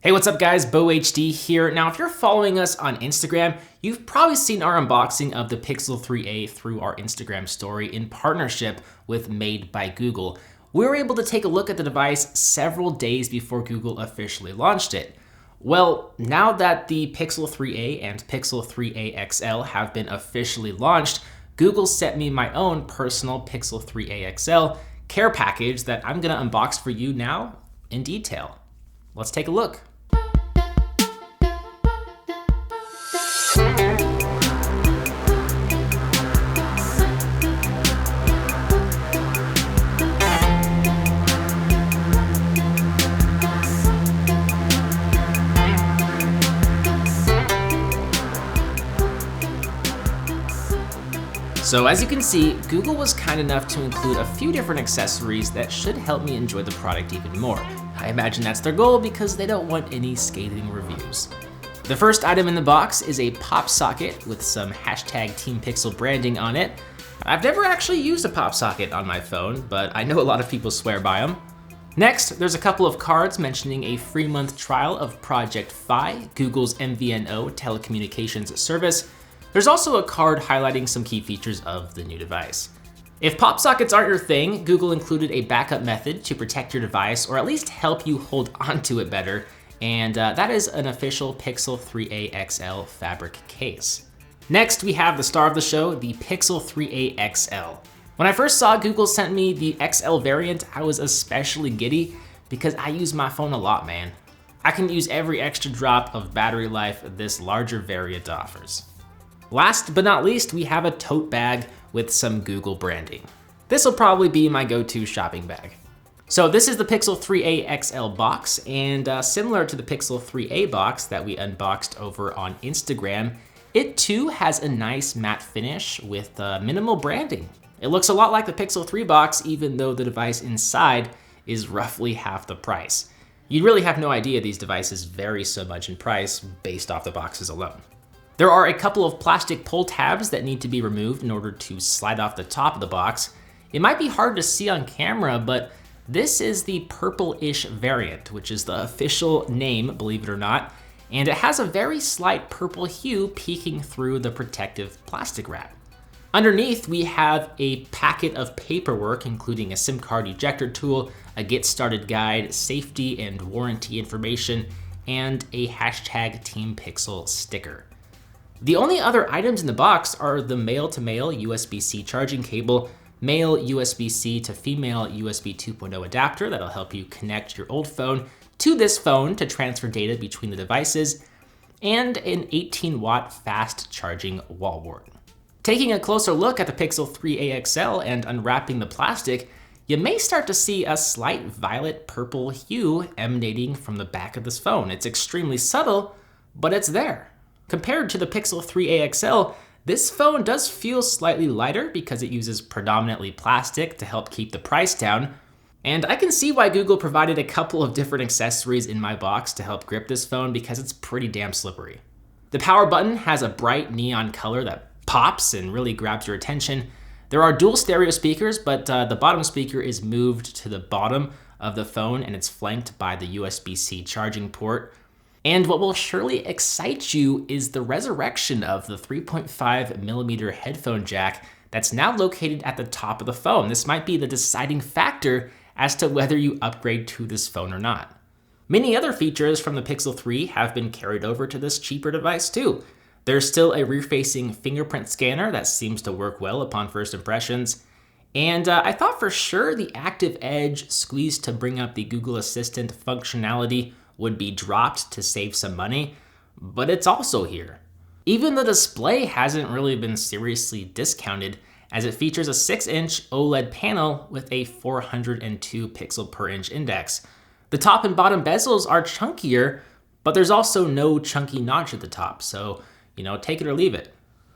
Hey, what's up guys? BoHD here. Now, if you're following us on Instagram, you've probably seen our unboxing of the Pixel 3a through our Instagram story in partnership with Made by Google. We were able to take a look at the device several days before Google officially launched it. Well, now that the Pixel 3a and Pixel 3a XL have been officially launched, Google sent me my own personal Pixel 3a XL care package that I'm gonna unbox for you now in detail. Let's take a look. So as you can see, Google was kind enough to include a few different accessories that should help me enjoy the product even more. I imagine that's their goal because they don't want any scathing reviews. The first item in the box is a pop socket with some hashtag Team Pixel branding on it. I've never actually used a pop socket on my phone, but I know a lot of people swear by them. Next, there's a couple of cards mentioning a free month trial of Project Fi, Google's MVNO telecommunications service. There's also a card highlighting some key features of the new device. If pop sockets aren't your thing, Google included a backup method to protect your device or at least help you hold onto it better, and that is an official Pixel 3a XL fabric case. Next, we have the star of the show, the Pixel 3a XL. When I first saw Google sent me the XL variant, I was especially giddy because I use my phone a lot, man. I can use every extra drop of battery life this larger variant offers. Last but not least, we have a tote bag with some Google branding. This will probably be my go-to shopping bag. So this is the Pixel 3a XL box, and similar to the Pixel 3a box that we unboxed over on Instagram, it too has a nice matte finish with minimal branding. It looks a lot like the Pixel 3 box, even though the device inside is roughly half the price. You'd really have no idea these devices vary so much in price based off the boxes alone. There are a couple of plastic pull tabs that need to be removed in order to slide off the top of the box. It might be hard to see on camera, but this is the purple-ish variant, which is the official name, believe it or not, and it has a very slight purple hue peeking through the protective plastic wrap. Underneath, we have a packet of paperwork, including a SIM card ejector tool, a get started guide, safety and warranty information, and a hashtag Team Pixel sticker. The only other items in the box are the male-to-male USB-C charging cable, male USB-C to female USB 2.0 adapter that'll help you connect your old phone to this phone to transfer data between the devices, and an 18-watt fast charging wall wart. Taking a closer look at the Pixel 3a XL and unwrapping the plastic, you may start to see a slight violet-purple hue emanating from the back of this phone. It's extremely subtle, but it's there. Compared to the Pixel 3a XL, this phone does feel slightly lighter because it uses predominantly plastic to help keep the price down. And I can see why Google provided a couple of different accessories in my box to help grip this phone because it's pretty damn slippery. The power button has a bright neon color that pops and really grabs your attention. There are dual stereo speakers, but the bottom speaker is moved to the bottom of the phone and it's flanked by the USB-C charging port. And what will surely excite you is the resurrection of the 3.5mm headphone jack that's now located at the top of the phone. This might be the deciding factor as to whether you upgrade to this phone or not. Many other features from the Pixel 3 have been carried over to this cheaper device too. There's still a rear-facing fingerprint scanner that seems to work well upon first impressions. And I thought for sure the Active Edge squeeze to bring up the Google Assistant functionality would be dropped to save some money, but it's also here. Even the display hasn't really been seriously discounted as it features a 6-inch OLED panel with a 402 pixel per inch index. The top and bottom bezels are chunkier, but there's also no chunky notch at the top, so, take it or leave it.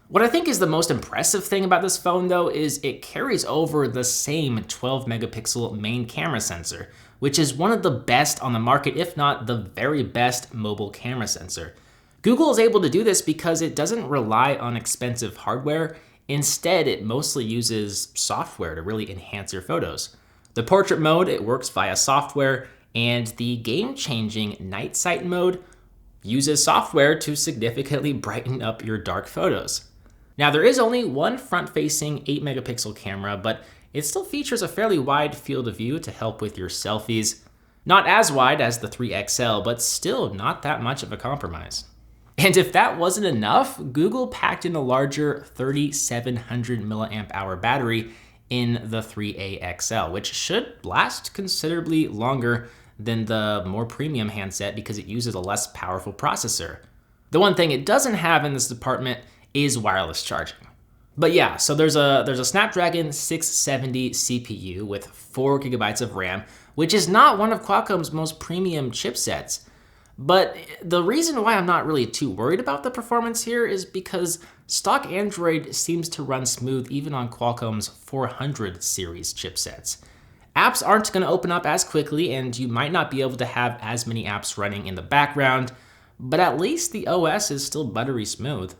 What I think is the most impressive thing about this phone though is it carries over the same 12 megapixel main camera sensor, which is one of the best on the market, if not the very best mobile camera sensor. Google is able to do this because it doesn't rely on expensive hardware. Instead, it mostly uses software to really enhance your photos. The portrait mode, it works via software, and the game-changing night sight mode uses software to significantly brighten up your dark photos. Now, there is only one front-facing 8-megapixel camera, but it still features a fairly wide field of view to help with your selfies. Not as wide as the 3XL, but still not that much of a compromise. And if that wasn't enough, Google packed in a larger 3700 milliamp hour battery in the 3A XL, which should last considerably longer than the more premium handset because it uses a less powerful processor. The one thing it doesn't have in this department is wireless charging. But yeah, so there's a Snapdragon 670 CPU with 4 gigabytes of RAM, which is not one of Qualcomm's most premium chipsets. But the reason why I'm not really too worried about the performance here is because stock Android seems to run smooth even on Qualcomm's 400 series chipsets. Apps aren't going to open up as quickly, and you might not be able to have as many apps running in the background, but at least the OS is still buttery smooth.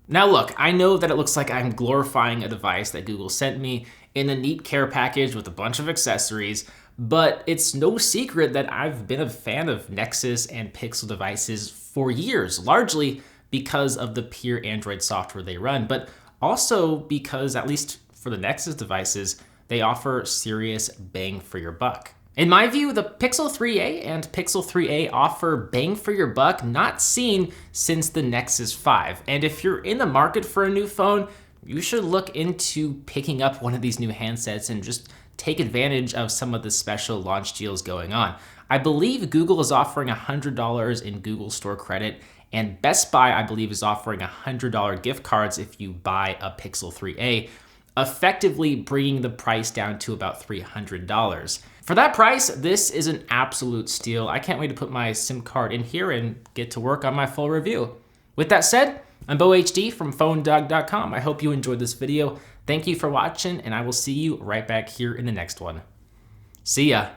Now look, I know that it looks like I'm glorifying a device that Google sent me in a neat care package with a bunch of accessories, but it's no secret that I've been a fan of Nexus and Pixel devices for years, largely because of the pure Android software they run, but also because, at least for the Nexus devices, they offer serious bang for your buck. In my view, the Pixel 3a and Pixel 3a offer bang for your buck not seen since the Nexus 5. And if you're in the market for a new phone, you should look into picking up one of these new handsets and just take advantage of some of the special launch deals going on. I believe Google is offering $100 in Google Store credit, and Best Buy, I believe, is offering $100 gift cards if you buy a Pixel 3a, effectively bringing the price down to about $300. For that price, this is an absolute steal. I can't wait to put my SIM card in here and get to work on my full review. With that said, I'm Bo HD from PhoneDog.com. I hope you enjoyed this video. Thank you for watching, and I will see you right back here in the next one. See ya.